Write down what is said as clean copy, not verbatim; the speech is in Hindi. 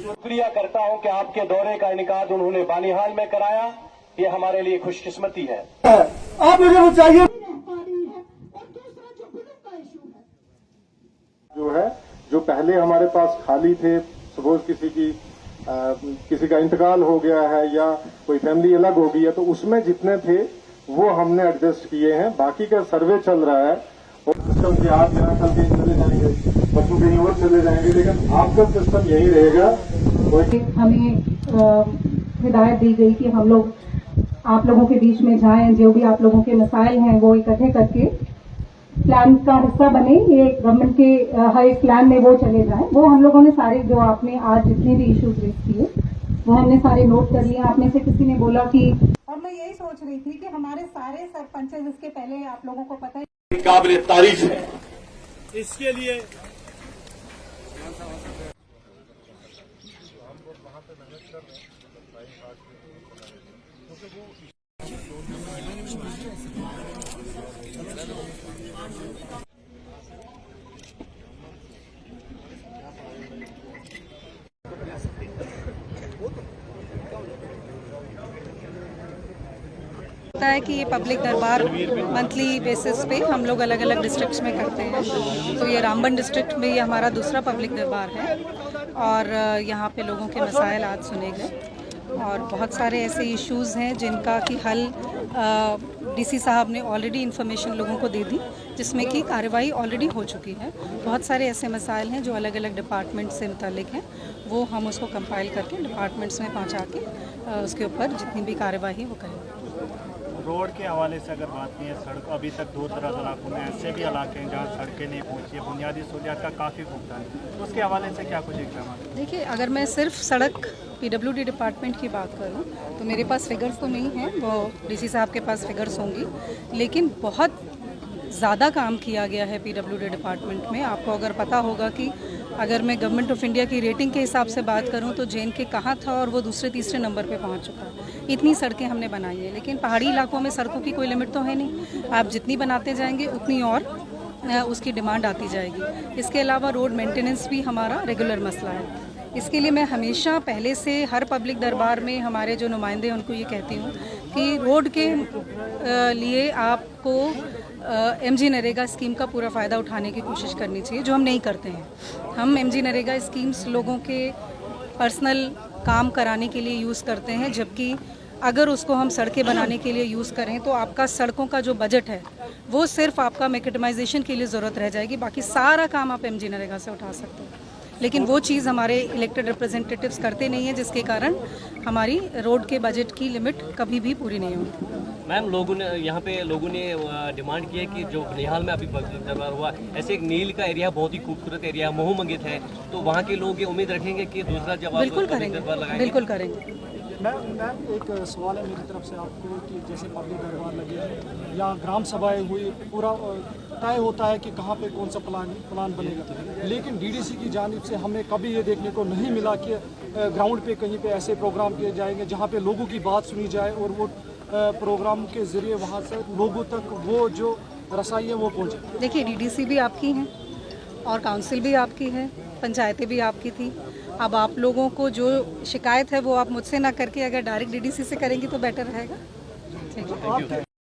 शुक्रिया करता हूं कि आपके दौरे का इनेकाद उन्होंने बानिहाल में कराया। ये हमारे लिए खुशकिस्मती है। आप मुझे बताइए जो है जो पहले हमारे पास खाली थे, सपोज किसी का इंतकाल हो गया है या कोई फैमिली अलग हो गई है, तो उसमें जितने थे वो हमने एडजस्ट किए हैं। बाकी का सर्वे चल रहा है और सिस्टम से आप यहाँ कल कहीं चले जाएंगे, बच्चों कहीं और चले जाएंगे, लेकिन आपका सिस्टम यही रहेगा। हमें हिदायत दी गई कि हम लोग आप लोगों के बीच में जाएं, जो भी आप लोगों के मसाइल हैं वो इकट्ठे करके प्लान का हिस्सा बने। ये गवर्नमेंट के हर एक प्लान में वो चले जाएं। वो हम लोगों ने सारे, जो आपने आज जितने भी इश्यूज रेज किए वो हमने सारे नोट कर लिए। आप में से किसी ने बोला कि, और मैं यही सोच रही थी कि हमारे सारे सरपंच, जिसके पहले आप लोगों को पता है काबिल तारीफ है। इसके लिए होता है कि ये पब्लिक दरबार मंथली बेसिस पे हम लोग अलग अलग डिस्ट्रिक्ट्स में करते हैं। तो ये रामबन डिस्ट्रिक्ट में ये हमारा दूसरा पब्लिक दरबार है और यहाँ पे लोगों के मसाइल आज सुने गए और बहुत सारे ऐसे इश्यूज़ हैं जिनका कि हल डीसी साहब ने ऑलरेडी इन्फॉर्मेशन लोगों को दे दी, जिसमें कि कार्रवाई ऑलरेडी हो चुकी है। बहुत सारे ऐसे मसाइल हैं जो अलग अलग डिपार्टमेंट से मुतालिक हैं, वो हम उसको कंपाइल करके डिपार्टमेंट्स में पहुँचा के उसके ऊपर जितनी भी कार्रवाई वो करेंगे। रोड के हवाले से अगर बात की है, सड़क अभी तक दूर दराज इलाकों में ऐसे भी इलाके हैं जहाँ सड़कें नहीं पहुँची है, बुनियादी सहूलियात का काफ़ी भुगतान है, तो उसके हवाले से क्या कुछ इक़दाम है? देखिए, अगर मैं सिर्फ सड़क PWD डिपार्टमेंट की बात करूं तो मेरे पास फिगर्स तो नहीं हैं, वो डीसी साहब के पास फिगर्स होंगी, लेकिन बहुत ज़्यादा काम किया गया है PWD डिपार्टमेंट में। आपको अगर पता होगा कि अगर मैं गवर्नमेंट ऑफ इंडिया की रेटिंग के हिसाब से बात करूं तो JNK कहाँ था और वो दूसरे तीसरे नंबर पे पहुंच चुका है। इतनी सड़कें हमने बनाई है, लेकिन पहाड़ी इलाकों में सड़कों की कोई लिमिट तो है नहीं। आप जितनी बनाते जाएंगे उतनी और उसकी डिमांड आती जाएगी। इसके अलावा रोड मेंटेनेंस भी हमारा रेगुलर मसला है। इसके लिए मैं हमेशा पहले से हर पब्लिक दरबार में हमारे जो नुमाइंदे उनको ये कहती हूँ कि रोड के लिए आपको MG नरेगा स्कीम का पूरा फ़ायदा उठाने की कोशिश करनी चाहिए, जो हम नहीं करते हैं। हम MG नरेगा स्कीम्स लोगों के पर्सनल काम कराने के लिए यूज़ करते हैं, जबकि अगर उसको हम सड़कें बनाने के लिए यूज़ करें तो आपका सड़कों का जो बजट है वो सिर्फ आपका मैकेडमाइजेशन के लिए ज़रूरत रह जाएगी, बाकी सारा काम आप MG नरेगा से उठा सकते हैं। लेकिन वो चीज़ हमारे इलेक्टेड रिप्रेजेंटेटिव्स करते नहीं हैं, जिसके कारण हमारी रोड के बजट की लिमिट कभी भी पूरी नहीं होती। मैम, लोगों ने डिमांड की है कि जो बनिहाल में अभी दरबार हुआ, ऐसे एक नील का एरिया बहुत ही खूबसूरत एरिया मोह मंगित है, तो वहाँ के लोग ये उम्मीद रखेंगे कि दूसरा जवाब बिल्कुल करेंगे, बिल्कुल करेंगे। मैम एक सवाल है मेरी तरफ से आपको कि जैसे पब्लिक दरबार लगे हैं या ग्राम सभाएं हुई, पूरा तय होता है कि कहाँ पे कौन सा प्लान बनेगा, लेकिन DDC की जानिब से हमें कभी ये देखने को नहीं मिला कि ग्राउंड पे कहीं पे ऐसे प्रोग्राम किए जाएंगे जहाँ पे लोगों की बात सुनी जाए और वो प्रोग्राम के ज़रिए वहाँ से लोगों तक वो जो रसाई है वो पहुँचे। देखिए, DDC भी आपकी हैं और काउंसिल भी आपकी है, पंचायतें भी आपकी थी। अब आप लोगों को जो शिकायत है वो आप मुझसे ना करके अगर डायरेक्ट DDC से करेंगी तो बेटर रहेगा। ठीक है।